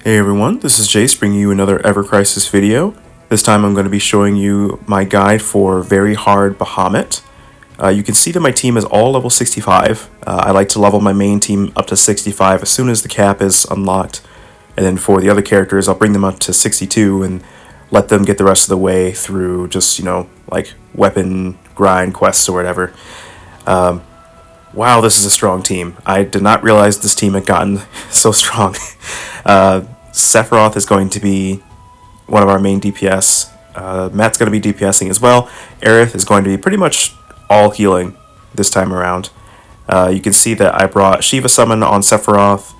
Hey everyone, this is Jace bringing you another Ever Crisis video. This time I'm going to be showing you my guide for very hard Bahamut. You can see that my team is all level 65. I like to level my main team up to 65 as soon as the cap is unlocked. And then for the other characters, I'll bring them up to 62 and let them get the rest of the way through just, like weapon grind quests or whatever. Wow, this is a strong team. I did not realize this team had gotten so strong. Sephiroth is going to be one of our main DPS. Matt's going to be DPSing as well. Aerith is going to be pretty much all healing this time around. You can see that I brought Shiva Summon on Sephiroth,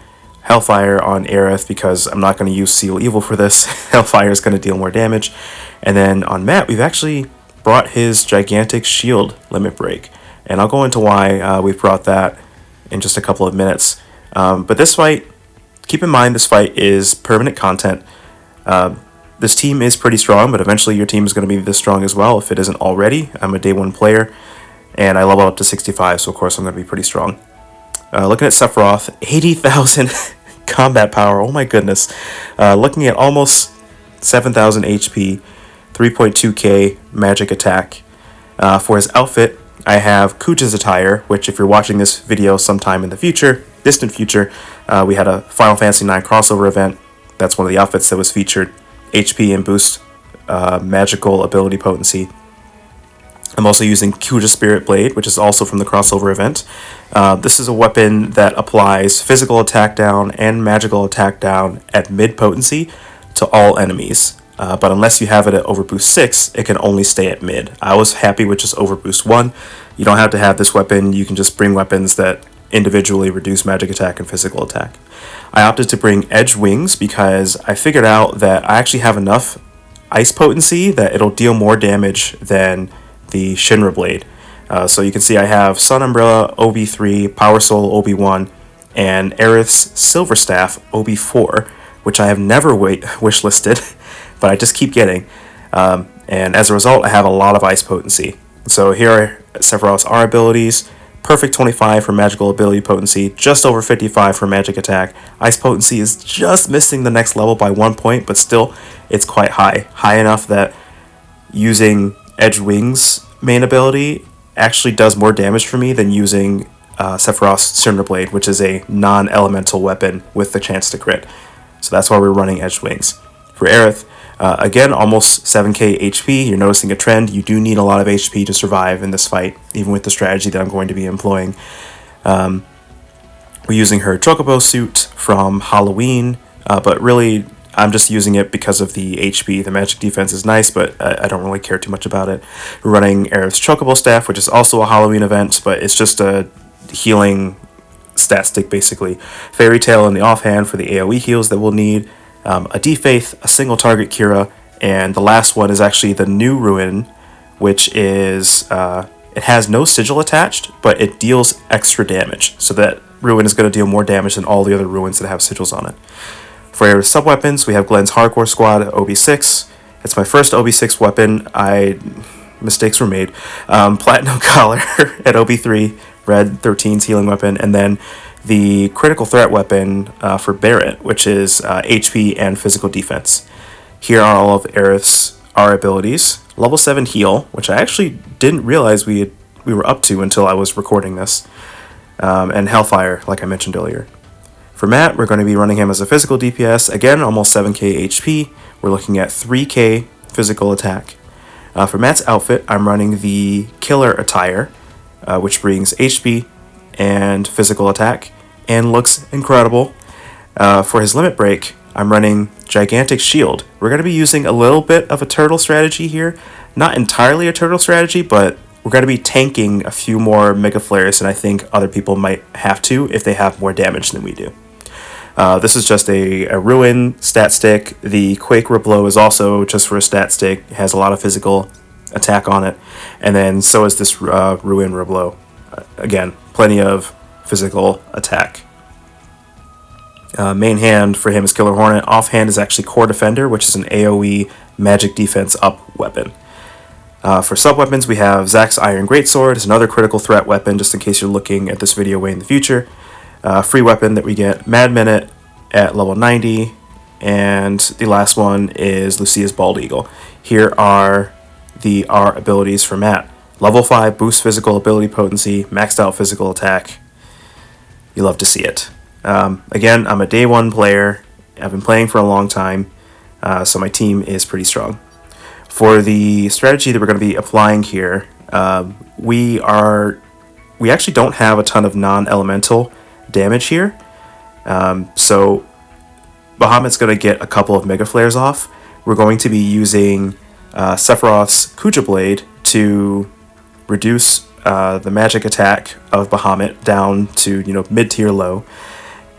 Hellfire on Aerith because I'm not going to use Seal Evil for this. Hellfire is going to deal more damage. And then on Matt, we've actually brought his gigantic shield limit break. And I'll go into why we've brought that in just a couple of minutes. But this fight, keep in mind this fight is permanent content. This team is pretty strong, but eventually your team is going to be this strong as well if it isn't already. I'm a day 1 player, and I level up to 65, so of course I'm going to be pretty strong. Looking at Sephiroth, 80,000 combat power, oh my goodness. Looking at almost 7,000 HP, 3.2k magic attack. For his outfit, I have Kuja's attire, which if you're watching this video sometime in the future, distant future, we had a Final Fantasy IX crossover event. That's one of the outfits that was featured. HP and boost magical ability potency. I'm also using Kuja's Spirit Blade, which is also from the crossover event. This is a weapon that applies physical attack down and magical attack down at mid potency to all enemies. But unless you have it at overboost 6, it can only stay at mid. I was happy with just overboost 1. You don't have to have this weapon, you can just bring weapons that individually reduce magic attack and physical attack. I opted to bring Edge Wings because I figured out that I actually have enough ice potency that it'll deal more damage than the Shinra Blade. So you can see I have Sun Umbrella OB3, Power Soul OB1, and Aerith's Silver Staff OB4, which I have never wishlisted. But I just keep getting, and as a result, I have a lot of ice potency. So here are Sephiroth's R abilities: perfect 25 for magical ability potency, just over 55 for magic attack. Ice potency is just missing the next level by 1 point, but still, it's quite high enough that using Edge Wings main ability actually does more damage for me than using Sephiroth's Shinra Blade, which is a non-elemental weapon with the chance to crit. So that's why we're running Edge Wings. For Aerith, again, almost 7k HP. You're noticing a trend. You do need a lot of HP to survive in this fight, even with the strategy that I'm going to be employing. We're using her Chocobo suit from Halloween, but really, I'm just using it because of the HP. The magic defense is nice, but I don't really care too much about it. We're running Aerith's Chocobo staff, which is also a Halloween event, but it's just a healing stat stick, basically. Fairy Tail in the offhand for the AoE heals that we'll need. A D-Faith, a single target Kira, and the last one is actually the new Ruin, which is, it has no sigil attached, but it deals extra damage, so that Ruin is going to deal more damage than all the other Ruins that have sigils on it. For your sub-weapons, we have Glenn's Hardcore Squad OB6. It's my first OB6 weapon. Mistakes were made. Platinum Collar at OB3, Red 13's healing weapon, and then the critical threat weapon for Barret, which is HP and physical defense. Here are all of Aerith's R abilities. Level 7 heal, which I actually didn't realize we were up to until I was recording this. And Hellfire, like I mentioned earlier. For Matt, we're going to be running him as a physical DPS. Again, almost 7k HP. We're looking at 3k physical attack. For Matt's outfit, I'm running the Killer attire, which brings HP and physical attack, and looks incredible. For his limit break, I'm running Gigantic Shield. We're going to be using a little bit of a turtle strategy here. Not entirely a turtle strategy, but we're going to be tanking a few more megaflares than I think other people might have to if they have more damage than we do. This is just a Ruin stat stick. The Quake Reblow is also just for a stat stick. It has a lot of physical attack on it. And then so is this Ruin Reblow. Again, plenty of physical attack. Main hand for him is Killer Hornet. Offhand is actually Core Defender, which is an AoE magic defense up weapon. For sub-weapons, we have Zack's Iron Greatsword. It's another critical threat weapon, just in case you're looking at this video way in the future. Free weapon that we get, Mad Minute at level 90. and the last one is Lucia's Bald Eagle. Here are our abilities for Matt. Level 5 boost physical ability potency, maxed out physical attack. You love to see it. Again, I'm a day 1 player. I've been playing for a long time, so my team is pretty strong. For the strategy that we're going to be applying here, we actually don't have a ton of non-elemental damage here. So Bahamut's going to get a couple of megaflares off. We're going to be using Sephiroth's Kuja Blade to reduce the magic attack of Bahamut down to mid-tier low.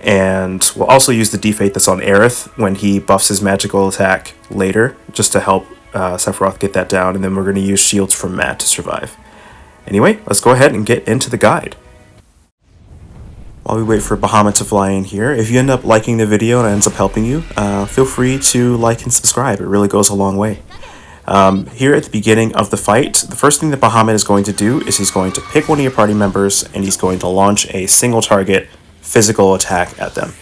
And we'll also use the defate that's on Aerith when he buffs his magical attack later, just to help Sephiroth get that down. And then we're going to use shields from Matt to survive. Anyway, let's go ahead and get into the guide. While we wait for Bahamut to fly in here, if you end up liking the video and it ends up helping you, feel free to like and subscribe. It really goes a long way. Here at the beginning of the fight, the first thing that Bahamut is going to do is he's going to pick one of your party members and he's going to launch a single target physical attack at them.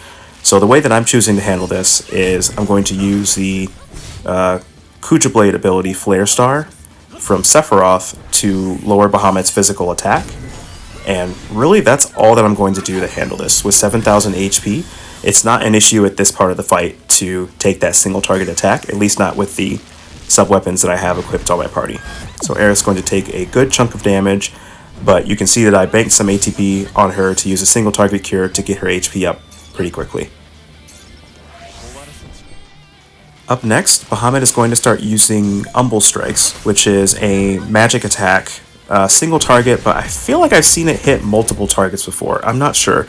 So the way that I'm choosing to handle this is I'm going to use the Kuja Blade ability Flare Star from Sephiroth to lower Bahamut's physical attack. And really, that's all that I'm going to do to handle this. With 7,000 HP, it's not an issue at this part of the fight to take that single target attack, at least not with the sub-weapons that I have equipped on my party. So Aerith's going to take a good chunk of damage, but you can see that I banked some ATB on her to use a single target cure to get her HP up pretty quickly. Up next, Bahamut is going to start using Umble Strikes, which is a magic attack. Single target, but I feel like I've seen it hit multiple targets before. I'm not sure.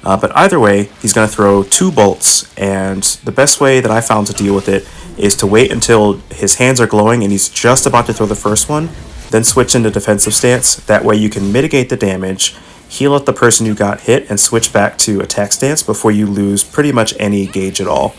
But either way, he's going to throw 2 bolts, and the best way that I found to deal with it is to wait until his hands are glowing and he's just about to throw the first one, then switch into defensive stance. That way you can mitigate the damage, heal up the person who got hit, and switch back to attack stance before you lose pretty much any gauge at all.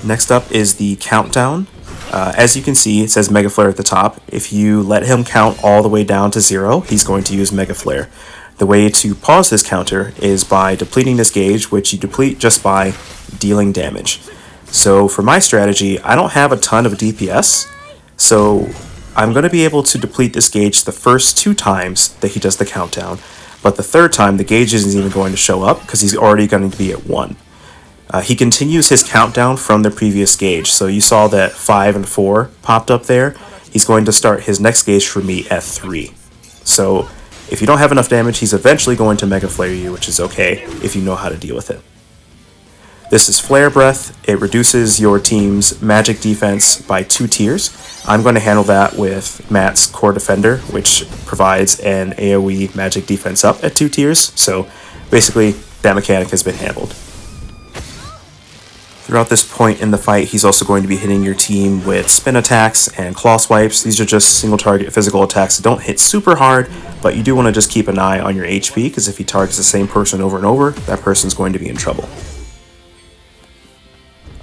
Next up is the countdown. As you can see, it says Mega Flare at the top. If you let him count all the way down to 0, he's going to use Mega Flare. The way to pause this counter is by depleting this gauge, which you deplete just by dealing damage. So for my strategy, I don't have a ton of DPS, so I'm going to be able to deplete this gauge the first 2 times that he does the countdown, but the 3rd time the gauge isn't even going to show up because he's already going to be at 1. He continues his countdown from the previous gauge, so you saw that 5 and 4 popped up there. He's going to start his next gauge for me at 3. So if you don't have enough damage, he's eventually going to Mega Flare you, which is okay if you know how to deal with it. This is Flare Breath. It reduces your team's magic defense by 2 tiers. I'm going to handle that with Matt's Core Defender, which provides an AoE magic defense up at 2 tiers, so basically that mechanic has been handled. Throughout this point in the fight, he's also going to be hitting your team with spin attacks and claw swipes. These are just single target physical attacks that don't hit super hard, but you do want to just keep an eye on your HP, because if he targets the same person over and over, that person's going to be in trouble.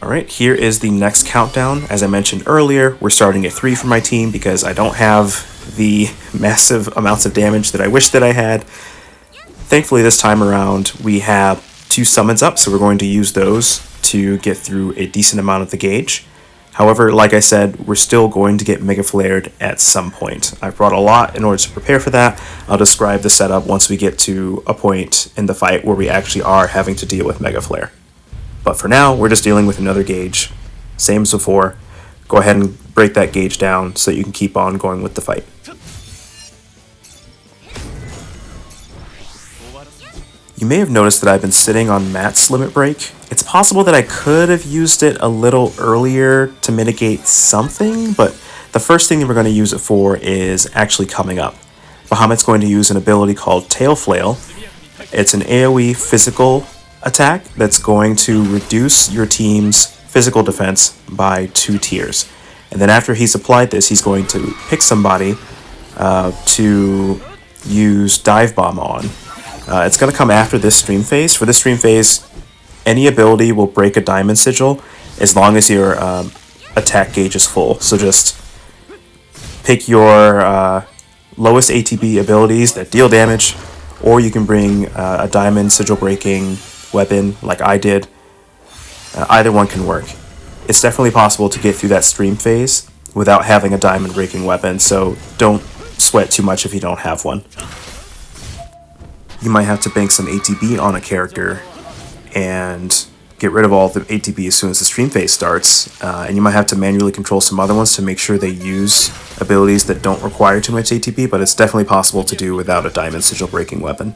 Alright, here is the next countdown. As I mentioned earlier, we're starting at 3 for my team because I don't have the massive amounts of damage that I wish that I had. Thankfully this time around, we have 2 summons up, so we're going to use those to get through a decent amount of the gauge. However, like I said, we're still going to get Mega Flared at some point. I've brought a lot in order to prepare for that. I'll describe the setup once we get to a point in the fight where we actually are having to deal with Mega Flare. But for now, we're just dealing with another gauge. Same as before. Go ahead and break that gauge down so you can keep on going with the fight. You may have noticed that I've been sitting on Matt's limit break. It's possible that I could have used it a little earlier to mitigate something, but the first thing that we're going to use it for is actually coming up. Bahamut's going to use an ability called Tail Flail. It's an AoE physical attack that's going to reduce your team's physical defense by 2 tiers. And then after he's applied this, he's going to pick somebody to use Dive Bomb on. It's going to come after this stream phase. For this stream phase, any ability will break a diamond sigil as long as your attack gauge is full. So just pick your lowest ATB abilities that deal damage, or you can bring a diamond sigil breaking weapon like I did. Either one can work. It's definitely possible to get through that stream phase without having a diamond breaking weapon, so don't sweat too much if you don't have one. You might have to bank some ATB on a character and get rid of all the ATB as soon as the stream phase starts, and you might have to manually control some other ones to make sure they use abilities that don't require too much ATB, but it's definitely possible to do without a diamond sigil breaking weapon.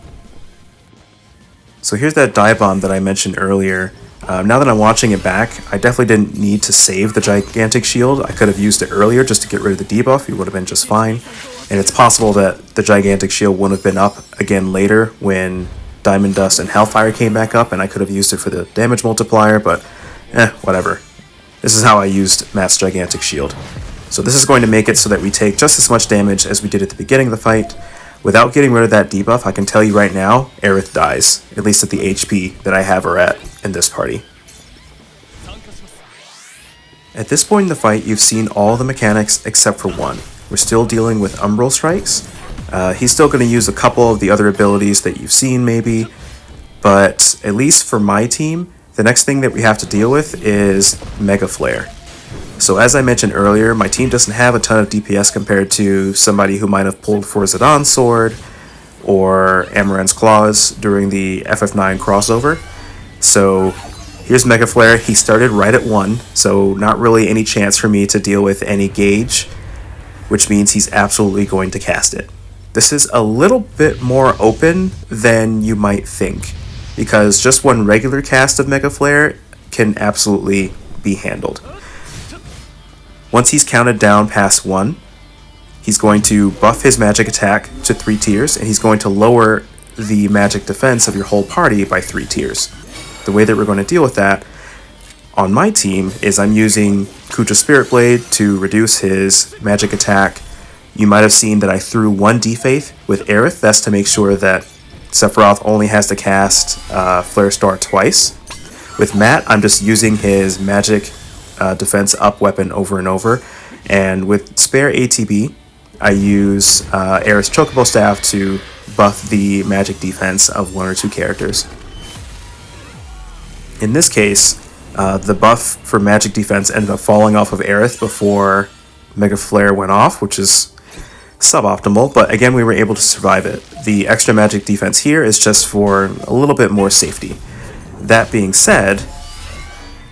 So here's that dive bomb that I mentioned earlier. Now that I'm watching it back, I definitely didn't need to save the gigantic shield. I could have used it earlier just to get rid of the debuff. It would have been just fine. And it's possible that the gigantic shield wouldn't have been up again later when Diamond Dust and Hellfire came back up, and I could have used it for the damage multiplier, but whatever. This is how I used Matt's gigantic shield. So this is going to make it so that we take just as much damage as we did at the beginning of the fight. Without getting rid of that debuff, I can tell you right now, Aerith dies, at least at the HP that I have her at in this party. At this point in the fight, you've seen all the mechanics except for one. We're still dealing with Umbral Strikes. He's still going to use a couple of the other abilities that you've seen maybe, but at least for my team, the next thing that we have to deal with is Mega Flare. So as I mentioned earlier, my team doesn't have a ton of DPS compared to somebody who might have pulled for Zidane Sword or Amaranth's Claws during the FF9 crossover. So here's Mega Flare. He started right at 1, so not really any chance for me to deal with any gauge, which means he's absolutely going to cast it. This is a little bit more open than you might think, because just one regular cast of Mega Flare can absolutely be handled. Once he's counted down past 1, he's going to buff his magic attack to 3 tiers, and he's going to lower the magic defense of your whole party by 3 tiers. The way that we're going to deal with that on my team is I'm using Kucha's Spirit Blade to reduce his magic attack. You might have seen that I threw 1 Defaith with Aerith. That's to make sure that Sephiroth only has to cast Flare Star twice. With Matt, I'm just using his magic defense up weapon over and over. And with spare ATB, I use Aerith's Chocobo Staff to buff the magic defense of 1 or 2 characters. In this case, the buff for magic defense ended up falling off of Aerith before Mega Flare went off, which is suboptimal, but again, we were able to survive it. The extra magic defense here is just for a little bit more safety. That being said,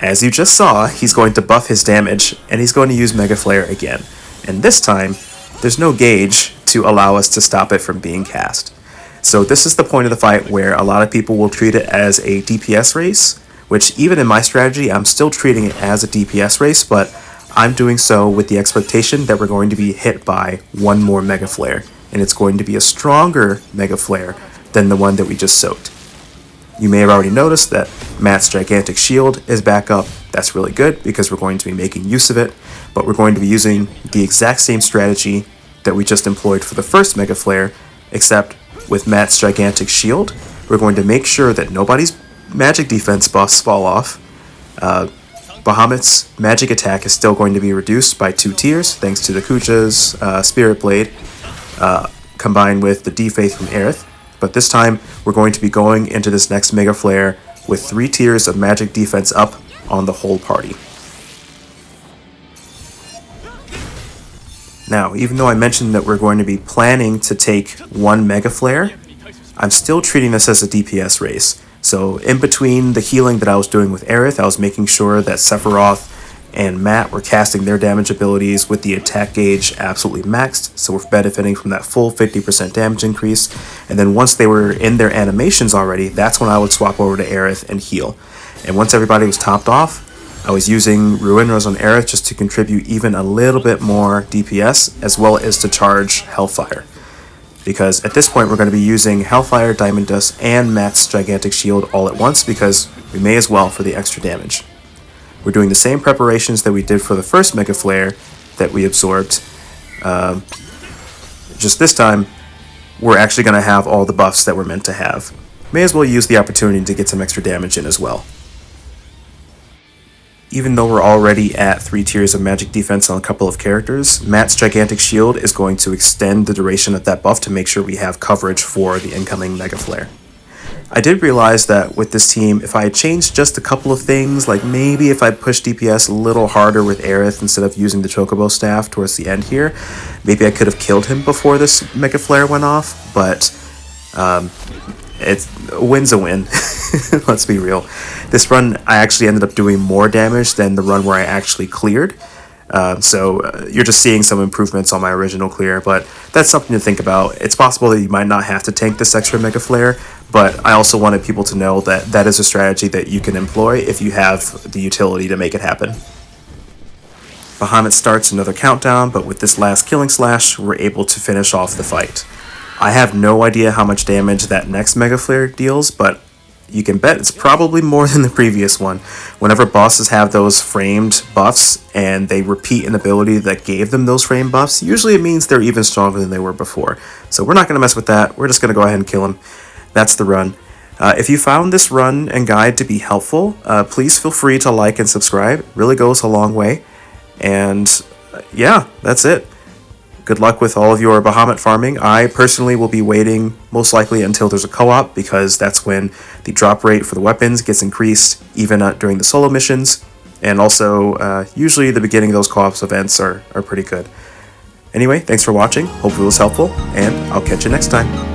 as you just saw, he's going to buff his damage, and he's going to use Mega Flare again. And this time, there's no gauge to allow us to stop it from being cast. So this is the point of the fight where a lot of people will treat it as a DPS race, which even in my strategy, I'm still treating it as a DPS race, but I'm doing so with the expectation that we're going to be hit by 1 more Mega Flare, and it's going to be a stronger Mega Flare than the one that we just soaked. You may have already noticed that Matt's gigantic shield is back up. That's really good because we're going to be making use of it, but we're going to be using the exact same strategy that we just employed for the first Mega Flare, except with Matt's gigantic shield, we're going to make sure that nobody's magic defense buffs fall off. Bahamut's magic attack is still going to be reduced by 2 tiers thanks to the Kucha's Spirit Blade combined with the Defaith from Aerith. But this time, we're going to be going into this next Mega Flare with 3 tiers of magic defense up on the whole party. Now, even though I mentioned that we're going to be planning to take 1 Mega Flare, I'm still treating this as a DPS race. So in between the healing that I was doing with Aerith, I was making sure that Sephiroth and Matt were casting their damage abilities with the attack gauge absolutely maxed, so we're benefiting from that full 50% damage increase. And then once they were in their animations already, that's when I would swap over to Aerith and heal. And once everybody was topped off, I was using Ruinras on Aerith just to contribute even a little bit more DPS, as well as to charge Hellfire. Because at this point we're going to be using Hellfire, Diamond Dust, and Matt's gigantic shield all at once because we may as well for the extra damage. We're doing the same preparations that we did for the first Mega Flare that we absorbed. Just this time, we're actually going to have all the buffs that we're meant to have. May as well use the opportunity to get some extra damage in as well. Even though we're already at 3 tiers of magic defense on a couple of characters, Matt's gigantic shield is going to extend the duration of that buff to make sure we have coverage for the incoming Mega Flare. I did realize that with this team, if I changed just a couple of things, like maybe if I pushed DPS a little harder with Aerith instead of using the Chocobo staff towards the end here, maybe I could have killed him before this Mega Flare went off, but a win's a win. Let's be real. This run, I actually ended up doing more damage than the run where I actually cleared. So you're just seeing some improvements on my original clear, but that's something to think about. It's possible that you might not have to tank this extra Mega Flare, but I also wanted people to know that that is a strategy that you can employ if you have the utility to make it happen. Bahamut starts another countdown, but with this last killing slash, we're able to finish off the fight. I have no idea how much damage that next Mega Flare deals, but you can bet it's probably more than the previous one. Whenever bosses have those framed buffs and they repeat an ability that gave them those framed buffs, usually it means they're even stronger than they were before. So we're not going to mess with that. We're just going to go ahead and kill him. That's the run. If you found this run and guide to be helpful, please feel free to like and subscribe. It really goes a long way. And yeah, that's it. Good luck with all of your Bahamut farming. I personally will be waiting most likely until there's a co-op, because that's when the drop rate for the weapons gets increased, even during the solo missions. And also, usually the beginning of those co-ops events are pretty good. Anyway, thanks for watching. Hopefully it was helpful, and I'll catch you next time.